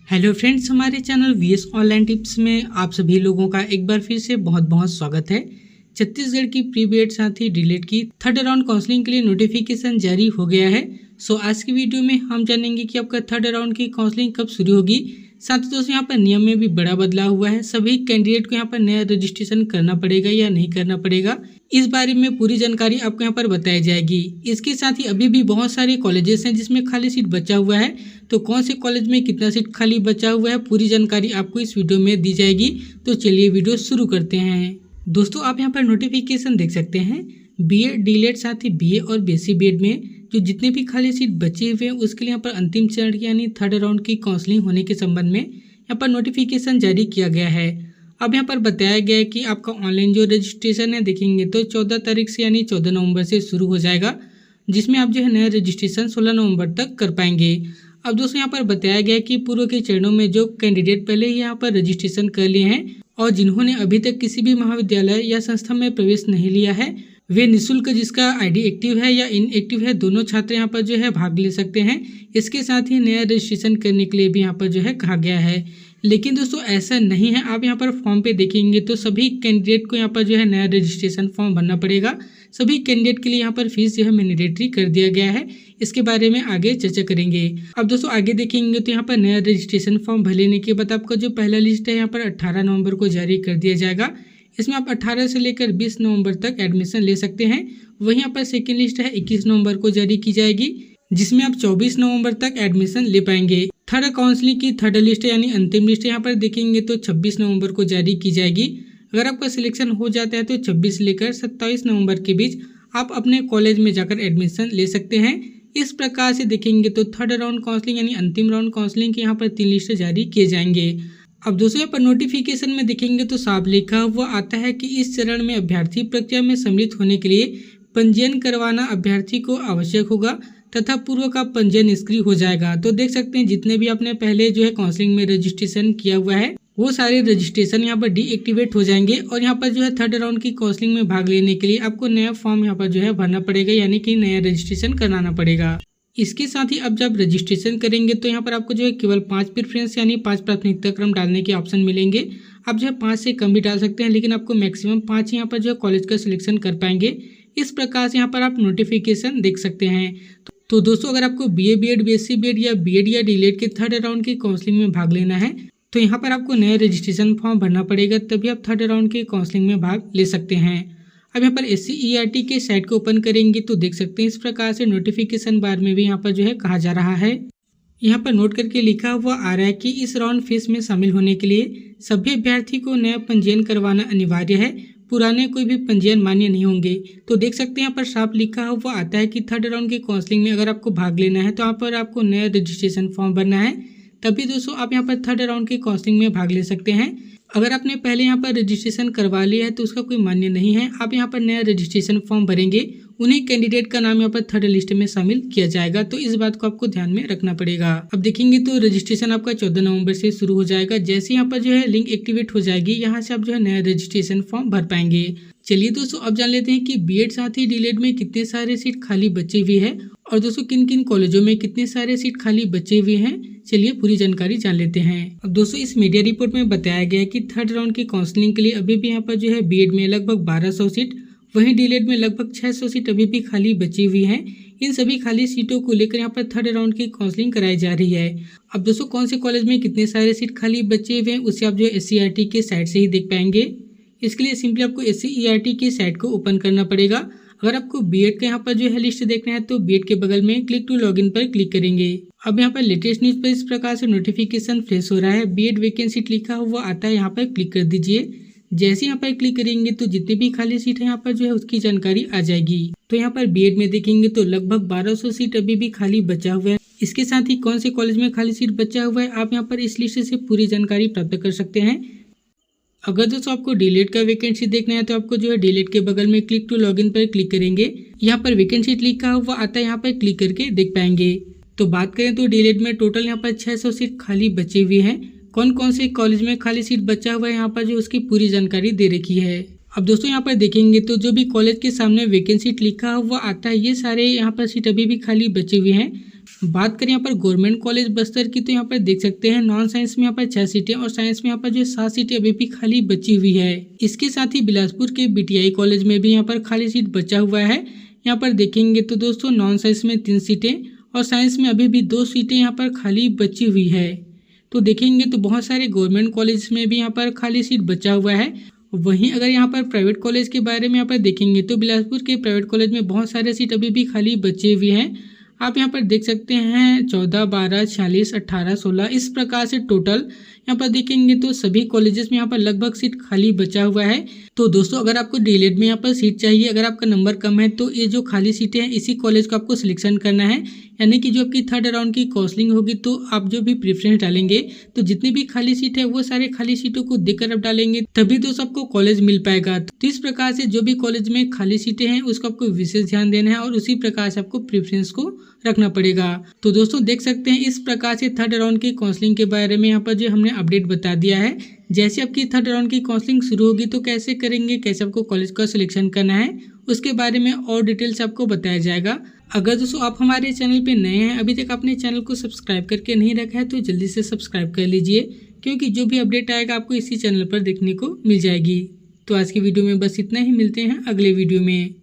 Hello friends, हमारे channel VS online tips में आप सभी लोगों का एक बार फिर से बहुत बहुत स्वागत है। छत्तीसगढ़ की प्री बीएड साथ ही डीएलएड की थर्ड राउंड काउंसलिंग के लिए नोटिफिकेशन जारी हो गया है। आज की वीडियो में हम जानेंगे कि आपका थर्ड राउंड की काउंसलिंग कब शुरू होगी। साथ ही दोस्तों यहाँ पर नियम में भी बड़ा बदलाव हुआ है। सभी कैंडिडेट को यहाँ पर नया रजिस्ट्रेशन करना पड़ेगा या नहीं करना पड़ेगा, इस बारे में पूरी जानकारी आपको यहाँ पर बताई जाएगी। इसके साथ ही अभी भी बहुत सारे कॉलेजेस हैं जिसमें खाली सीट बचा हुआ है, तो कौन से कॉलेज में कितना सीट खाली बचा हुआ है पूरी जानकारी आपको इस वीडियो में दी जाएगी। तो चलिए वीडियो शुरू करते हैं। दोस्तों आप यहाँ पर नोटिफिकेशन देख सकते हैं। बीए डीएलएड साथ ही बीए और बीएससी बीएड में जो जितने भी खाली सीट बचे हुए हैं उसके लिए यहाँ पर अंतिम चरण यानी थर्ड राउंड की काउंसलिंग होने के संबंध में यहाँ पर नोटिफिकेशन जारी किया गया है। अब यहाँ पर बताया गया है कि आपका ऑनलाइन जो रजिस्ट्रेशन है देखेंगे तो 14 तारीख से यानी 14 नवंबर से शुरू हो जाएगा, जिसमें आप जो है नया रजिस्ट्रेशन 16 नवंबर तक कर पाएंगे। अब दोस्तों यहाँ पर बताया गया है कि पूर्व के चरणों में जो कैंडिडेट पहले ही यहाँ पर रजिस्ट्रेशन कर लिए हैं और जिन्होंने अभी तक किसी भी महाविद्यालय या संस्था में प्रवेश नहीं लिया है, वे निःशुल्क जिसका आईडी एक्टिव है या इनएक्टिव है दोनों छात्र यहाँ पर जो है भाग ले सकते हैं। इसके साथ ही नया रजिस्ट्रेशन करने के लिए भी यहाँ पर जो है कहा गया है। लेकिन दोस्तों ऐसा नहीं है। आप यहाँ पर फॉर्म पे देखेंगे तो सभी कैंडिडेट को यहाँ पर जो है नया रजिस्ट्रेशन फॉर्म भरना पड़ेगा। सभी कैंडिडेट के लिए यहाँ पर फीस जो है मैंडेटरी कर दिया गया है। इसके बारे में आगे चर्चा करेंगे। अब दोस्तों आगे देखेंगे तो यहाँ पर नया रजिस्ट्रेशन फॉर्म भर लेने के बाद आपका जो पहला लिस्ट है यहाँ पर 18 नवंबर को जारी कर दिया जाएगा। इसमें आप 18 से लेकर 20 नवंबर तक एडमिशन ले सकते हैं। वहीं यहाँ पर सेकेंड लिस्ट है 21 नवंबर को जारी की जाएगी, जिसमें आप 24 नवंबर तक एडमिशन ले पाएंगे। थर्ड काउंसलिंग की थर्ड लिस्ट यानी अंतिम लिस्ट यहाँ पर देखेंगे तो 26 नवंबर को जारी की जाएगी। अगर आपका सिलेक्शन हो जाता है तो 26 से लेकर 27 नवंबर के बीच आप अपने कॉलेज में जाकर एडमिशन ले सकते हैं। इस प्रकार से देखेंगे तो थर्ड राउंड काउंसलिंग यानी अंतिम राउंड काउंसलिंग के यहाँ पर 3 लिस्ट जारी किए जाएंगे। अब दोस्तों यहाँ पर नोटिफिकेशन में देखेंगे तो साफ लिखा हुआ आता है कि इस चरण में अभ्यर्थी प्रक्रिया में सम्मिलित होने के लिए पंजीयन करवाना अभ्यर्थी को आवश्यक होगा तथा पूर्व का पंजीयन निष्क्रिय हो जाएगा। तो देख सकते हैं जितने भी आपने पहले जो है काउंसलिंग में रजिस्ट्रेशन किया हुआ है वो सारे रजिस्ट्रेशन यहाँ पर डीएक्टिवेट हो जाएंगे और यहाँ पर जो है थर्ड राउंड की काउंसलिंग में भाग लेने के लिए आपको नया फॉर्म यहाँ पर जो है भरना पड़ेगा, यानी कि नया रजिस्ट्रेशन कराना पड़ेगा। इसके साथ ही अब जब रजिस्ट्रेशन करेंगे तो यहाँ पर आपको जो है केवल 5 प्रेफरेंस यानी 5 प्राथमिकता क्रम डालने के ऑप्शन मिलेंगे। आप जो है 5 से कम भी डाल सकते हैं, लेकिन आपको मैक्सिमम 5 यहाँ पर जो है कॉलेज का सिलेक्शन कर पाएंगे। इस प्रकार से यहाँ पर आप नोटिफिकेशन देख सकते हैं। तो दोस्तों अगर आपको बीए बीएड बीएससी बीएड या बीएड या डीएलएड के थर्ड राउंड की काउंसलिंग में भाग लेना है तो यहाँ पर आपको नया रजिस्ट्रेशन फॉर्म भरना पड़ेगा, तभी आप थर्ड राउंड के काउंसलिंग में भाग ले सकते हैं। अब यहाँ पर SCERT के साइट को ओपन करेंगे तो देख सकते हैं इस प्रकार से नोटिफिकेशन बार में भी यहाँ पर जो है कहा जा रहा है। यहाँ पर नोट करके लिखा हुआ आ रहा है कि इस राउंड फेज में शामिल होने के लिए सभी अभ्यर्थी को नया पंजीयन करवाना अनिवार्य है, पुराने कोई भी पंजीयन मान्य नहीं होंगे। तो देख सकते हैं यहाँ पर साफ लिखा हुआ आता है कि थर्ड राउंड की काउंसलिंग में अगर आपको भाग लेना है तो यहाँ पर आपको नया रजिस्ट्रेशन फॉर्म भरना है, तभी दोस्तों आप यहाँ पर थर्ड राउंड की काउंसलिंग में भाग ले सकते हैं। अगर आपने पहले यहाँ पर रजिस्ट्रेशन करवा लिया है तो उसका कोई मान्य नहीं है। आप यहाँ पर नया रजिस्ट्रेशन फॉर्म भरेंगे, उन्हीं कैंडिडेट का नाम यहाँ पर थर्ड लिस्ट में शामिल किया जाएगा। तो इस बात को आपको ध्यान में रखना पड़ेगा। अब देखेंगे तो रजिस्ट्रेशन आपका 14 नवंबर से शुरू हो जाएगा। जैसे यहाँ पर जो है लिंक एक्टिवेट हो जाएगी, यहाँ से आप जो है नया रजिस्ट्रेशन फॉर्म भर पाएंगे। चलिए दोस्तों अब जान लेते हैं कि बीएड साथ ही डीएलएड में कितने सारे सीट खाली बचे हुए हैं और दोस्तों किन किन कॉलेजों में कितने सारे सीट खाली बचे हुए हैं। चलिए पूरी जानकारी जान लेते हैं। अब दोस्तों इस मीडिया रिपोर्ट में बताया गया है कि थर्ड राउंड की काउंसलिंग के लिए अभी भी यहाँ पर जो है बीएड में लगभग 1200 सीट, वहीं डीएलएड में लगभग 600 सीट अभी भी खाली बची हुई हैं। इन सभी खाली सीटों को लेकर यहाँ पर थर्ड राउंड की काउंसलिंग कराई जा रही है। अब दोस्तों कौन से कॉलेज में कितने सारे सीट खाली बचे हुए हैं उसे आप जो है SCERT के साइट से ही देख पाएंगे। इसके लिए सिंपली आपको SCERT की साइट को ओपन करना पड़ेगा। अगर आपको बीएड का यहाँ पर जो है लिस्ट देखना है तो बीएड के बगल में क्लिक टू लॉगिन पर क्लिक करेंगे। अब यहाँ पर लेटेस्ट न्यूज पर इस प्रकार से नोटिफिकेशन फ्लैश हो रहा है। बीएड वैकेंसी लिखा हुआ आता है, यहाँ पर क्लिक कर दीजिए। जैसे यहाँ पर क्लिक करेंगे तो जितनी भी खाली सीट है यहाँ पर जो है उसकी जानकारी आ जाएगी। तो यहाँ पर बीएड में देखेंगे तो लगभग 1200 सीट अभी भी खाली बचा हुआ है। इसके साथ ही कौन से कॉलेज में खाली सीट बचा हुआ है आप यहाँ पर इस लिस्ट से पूरी जानकारी प्राप्त कर सकते हैं। अगर दोस्तों आपको डीएलएड का वैकेंसी देखना है तो आपको जो है डीएलएड के बगल में क्लिक टू लॉगिन पर क्लिक करेंगे। यहाँ पर वैकेंसी लिखा हुआ आता है, यहाँ पर क्लिक करके देख पाएंगे। तो बात करें तो डीएलएड में टोटल यहाँ पर 600 सीट खाली बची हुई है। कौन कौन से कॉलेज में खाली सीट बचा हुआ है यहाँ पर जो उसकी पूरी जानकारी दे रखी है। अब दोस्तों यहाँ पर देखेंगे तो जो भी कॉलेज के सामने वैकेंसी लिखा हुआ आता है ये सारे यहाँ पर सीट अभी भी खाली बची हुई हैं। बात करें यहाँ पर गवर्नमेंट कॉलेज बस्तर की, तो यहाँ पर देख सकते हैं नॉन साइंस में यहाँ पर 6 सीटें और साइंस में यहाँ पर जो 7 सीटें अभी भी खाली बची हुई है। इसके साथ ही बिलासपुर के बीटीआई कॉलेज में भी यहाँ पर खाली सीट बचा हुआ है। यहाँ पर देखेंगे तो दोस्तों नॉन साइंस में 3 सीटें और साइंस में अभी भी 2 सीटें यहाँ पर खाली बची हुई है। तो देखेंगे तो बहुत सारे गवर्नमेंट कॉलेज में भी यहाँ पर खाली सीट बचा हुआ है। वहीं अगर यहाँ पर प्राइवेट कॉलेज के बारे में यहाँ पर देखेंगे तो बिलासपुर के प्राइवेट कॉलेज में बहुत सारे सीट अभी भी खाली बचे हुए हैं। आप यहाँ पर देख सकते हैं 14, 12, 46, 18, 16 इस प्रकार से टोटल यहाँ पर देखेंगे तो सभी कॉलेजेस में यहाँ पर लगभग सीट खाली बचा हुआ है। तो दोस्तों अगर आपको डीएलएड में यहाँ पर सीट चाहिए, अगर आपका नंबर कम है तो ये जो खाली सीटें हैं इसी कॉलेज को आपको सिलेक्शन करना है। यानी कि जो आपकी थर्ड राउंड की काउंसलिंग होगी तो आप जो भी प्रेफरेंस डालेंगे तो जितनी भी खाली सीट है वो सारे खाली सीटों को देखकर आप डालेंगे, तभी दोस्तों आपको कॉलेज मिल पाएगा। तो इस प्रकार से जो भी कॉलेज में खाली सीटें हैं उसको आपको विशेष ध्यान देना है और उसी प्रकार से आपको प्रेफरेंस को रखना पड़ेगा। तो दोस्तों देख सकते हैं इस प्रकार से थर्ड राउंड की काउंसलिंग के बारे में यहाँ पर जो हमने अपडेट बता दिया है। जैसे आपकी थर्ड राउंड की काउंसलिंग शुरू होगी तो कैसे करेंगे, कैसे आपको कॉलेज का सिलेक्शन करना है, उसके बारे में और डिटेल्स आपको बताया जाएगा। अगर दोस्तों आप हमारे चैनल पे नए हैं, अभी तक अपने चैनल को सब्सक्राइब करके नहीं रखा है तो जल्दी से सब्सक्राइब कर लीजिए, क्योंकि जो भी अपडेट आएगा आपको इसी चैनल पर देखने को मिल जाएगी। तो आज की वीडियो में बस इतना ही, मिलते हैं अगले वीडियो में।